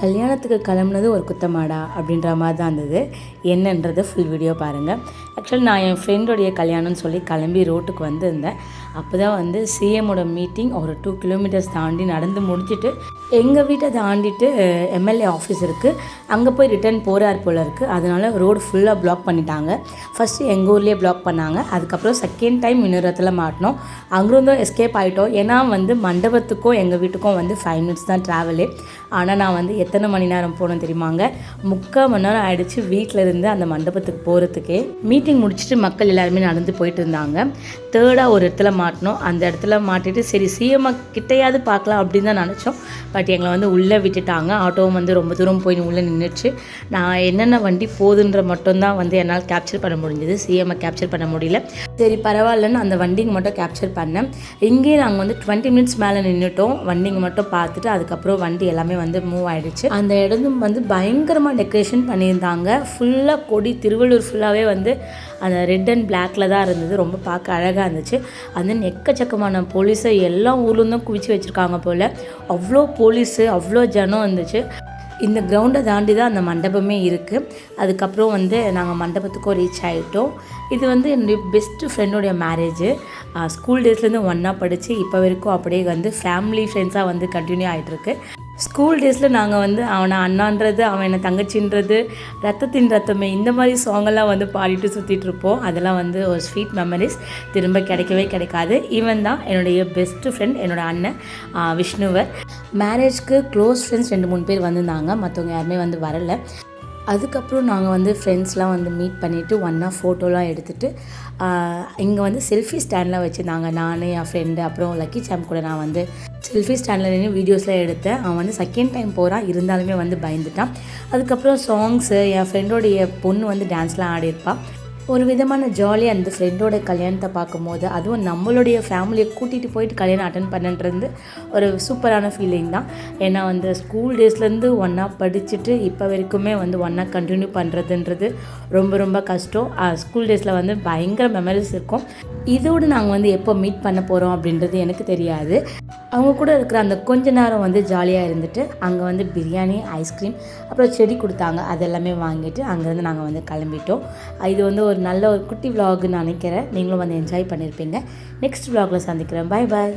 கல்யாணத்துக்கு கிளம்புனது ஒரு குத்தமாடா அப்படின்ற மாதிரி தான் இருந்தது. என்னன்றது ஃபுல் வீடியோ பாருங்கள். ஆக்சுவலி நான் என் ஃப்ரெண்டோடைய கல்யாணம்னு சொல்லி கிளம்பி ரோட்டுக்கு வந்திருந்தேன். அப்போ தான் வந்து சிஎம்மோட மீட்டிங் ஒரு 2 கிலோமீட்டர்ஸ் தாண்டி நடந்து முடிச்சுட்டு எங்கள் வீட்டை தாண்டிட்டு எம்எல்ஏ ஆஃபீஸ் இருக்குது, அங்கே போய் ரிட்டர்ன் போகிறார் போல் இருக்குது. அதனால் ரோடு ஃபுல்லாக பிளாக் பண்ணிட்டாங்க. ஃபஸ்ட்டு எங்கள் ஊர்லேயே பிளாக் பண்ணாங்க. அதுக்கப்புறம் செகண்ட் டைம் இன்னொரு இடத்துல மாட்டினோம். அங்கேருந்தும் எஸ்கேப் ஆகிட்டோம். ஏன்னா வந்து மண்டபத்துக்கும் எங்கள் வீட்டுக்கும் வந்து 5 மினிட்ஸ் தான் ட்ராவலு. ஆனால் நான் வந்து எத்தனை மணி நேரம் போனோம் தெரியுமாங்க? 3/4 மணி நேரம் ஆகிடுச்சு வீட்டில் இருந்து அந்த மண்டபத்துக்கு போகிறதுக்கே. மீட்டிங் முடிச்சுட்டு மக்கள் எல்லாருமே நடந்து போயிட்டு இருந்தாங்க. தேர்டாக ஒரு இடத்துல மாட்டினோம். அந்த இடத்துல மாட்டிட்டு சரி சிஎம்ஐ கிட்டையாவது பார்க்கலாம் அப்படின்னு தான் நினச்சோம். பட் எங்களை வந்து உள்ளே விட்டுட்டாங்க. ஆட்டோவும் வந்து ரொம்ப தூரம் போய் உள்ளே நின்றுச்சு. நான் என்னென்ன வண்டி போகுதுன்ற மட்டும்தான் வந்து என்னால் கேப்சர் பண்ண முடிஞ்சது. சிஎம்ஐ கேப்சர் பண்ண முடியல. சரி பரவாயில்லன்னு அந்த வண்டிங்க மட்டும் கேப்சர் பண்ணேன். இங்கேயே நாங்கள் வந்து 20 மினிட்ஸ் மேலே நின்றுட்டோம். வண்டிங்க மட்டும் பார்த்துட்டு அதுக்கப்புறம் வண்டி எல்லாமே வந்து மூவ் ஆகிடுச்சு. அந்த இடம் வந்து பயங்கரமாக டெக்கரேஷன் பண்ணியிருந்தாங்க. ஃபுல்லாக கொடி, திருவள்ளூர் ஃபுல்லாகவே வந்து அந்த ரெட் அண்ட் பிளாக்ல தான் இருந்தது. ரொம்ப பார்க்க அழகாக இருந்துச்சு. அந்த எக்கச்சக்கமான போலீஸை எல்லா ஊர்லேயும் தான் குவிச்சு வச்சுருக்காங்க போல். அவ்வளோ போலீஸு, அவ்வளோ ஜனம் இருந்துச்சு. இந்த கிரவுண்டை தாண்டி தான் அந்த மண்டபமே இருக்குது. அதுக்கப்புறம் வந்து நாங்கள் மண்டபத்துக்கும் ரீச் ஆகிட்டோம். இது வந்து என்னுடைய பெஸ்ட்டு ஃப்ரெண்டோடைய மேரேஜு. ஸ்கூல் டேஸ்லேருந்து ஒன்றா படித்து இப்போ வரைக்கும் அப்படியே வந்து ஃபேமிலி ஃப்ரெண்ட்ஸாக வந்து கண்டினியூ ஆகிட்டுருக்கு. ஸ்கூல் டேஸில் நாங்கள் வந்து அவனை அண்ணான்றது, அவன் என்னை தங்கச்சின்றது, ரத்தத்தின் ரத்தமே, இந்த மாதிரி சாங்கெல்லாம் வந்து பாடிட்டு சுற்றிட்டுருப்போம். அதெல்லாம் வந்து ஒரு ஸ்வீட் மெமரிஸ், திரும்ப கிடைக்கவே கிடைக்காது. ஈவன் தான் என்னுடைய பெஸ்ட்டு ஃப்ரெண்ட் என்னோடய அண்ணன் விஷ்ணுவர். மேரேஜ்க்கு க்ளோஸ் ஃப்ரெண்ட்ஸ் 2-3 பேர் வந்திருந்தாங்க. மற்றவங்க யாருமே வந்து வரலை. அதுக்கப்புறம் நாங்கள் வந்து ஃப்ரெண்ட்ஸ்லாம் வந்து மீட் பண்ணிவிட்டு ஒன்றா ஃபோட்டோலாம் எடுத்துகிட்டு இங்கே வந்து செல்ஃபி ஸ்டாண்ட்லாம் வச்சுருந்தாங்க. நான், என் ஃப்ரெண்டு, அப்புறம் லக்கி சாம் கூட நான் வந்து செல்ஃபி ஸ்டாண்டில் நின்று வீடியோஸ்லாம் எடுத்தேன். அவன் வந்து செகண்ட் டைம் போகிறான், இருந்தாலுமே வந்து பயந்துட்டான். அதுக்கப்புறம் சாங்ஸு, என் ஃப்ரெண்டோடைய பொண்ணு வந்து டான்ஸ்லாம் ஆடியிருப்பாள். ஒரு விதமான ஜாலியாக அந்த ஃப்ரெண்டோட கல்யாணத்தை பார்க்கும்போது, அதுவும் நம்மளுடைய ஃபேமிலியை கூட்டிகிட்டு போயிட்டு கல்யாணம் அட்டன் பண்ணுன்றது ஒரு சூப்பரான ஃபீலிங் தான். ஏன்னா வந்து ஸ்கூல் டேஸ்லேருந்து ஒன்றா படிச்சுட்டு இப்போ வரைக்குமே வந்து ஒன்றா கண்டினியூ பண்ணுறதுன்றது ரொம்ப ரொம்ப கஷ்டம். ஸ்கூல் டேஸில் வந்து பயங்கர மெமரிஸ் இருக்கும். இதோடு நாங்கள் வந்து எப்போ மீட் பண்ண போகிறோம் அப்படின்றது எனக்கு தெரியாது. அவங்க கூட இருக்கிற அந்த கொஞ்ச நேரம் வந்து ஜாலியாக இருந்துட்டு அங்கே வந்து பிரியாணி, ஐஸ்கிரீம், அப்புறம் செடி கொடுத்தாங்க. அதெல்லாமே வாங்கிட்டு அங்கேருந்து நாங்கள் வந்து கிளம்பிட்டோம். இது வந்து ஒரு நல்ல ஒரு குட்டி விலாக்னு நினைக்கிறேன். நீங்களும் வந்து என்ஜாய் பண்ணியிருப்பீங்க. நெக்ஸ்ட் விலாகில் சந்திக்கிறேன். பாய் பாய்.